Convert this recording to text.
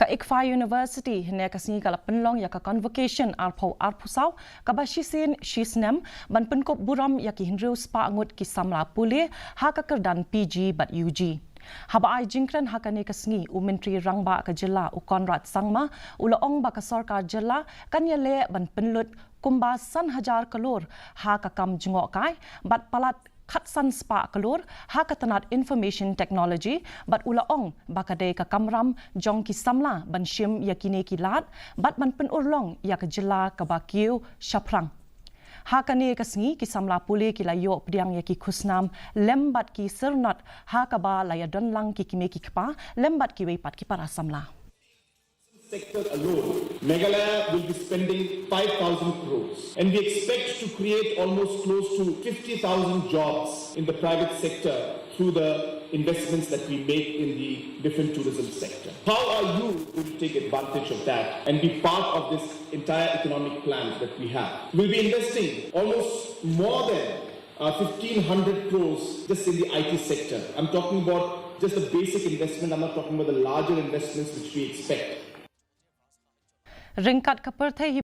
Ka Icfai University hene kasni kala Pynlong ya ka Convocation arpusau ka ba Shisnem ban penkop buram ya ki hinriu spa angut ki samla pule ha ka kerdan PG bat UG. Haba ai jingkran hakane kasngi u menteri rangba ka jela u Konrad Sangma ula ong ba ka sarkar jela kan ya le ban penlut kumba san hajar kalor ha ka kam jungok kai bat palat khatsan spa kalor ha ka tanat information technology bat ula ong bakade ka kamram jong ki samla ban shim yakine ki lat bat man pen urlong ya ka jela ka bakiu shaprang ha kane kasngi ki samla pule ki layo pdiang ya ki khusnam lembat ki sernat ha ka ba laya donlang ki kime ki kpa lembat ki weipat ki para samla sector alone, Meghalaya will be spending 5,000 crores, and we expect to create almost close to 50,000 jobs in the private sector through the investments that we make in the different tourism sector. How are you going to take advantage of that and be part of this entire economic plan that we have? We'll be investing almost more than 1,500 crores just in the IT sector. I'm talking about just the basic investment. I'm not talking about the larger investments which we expect. Ringkat ka perthai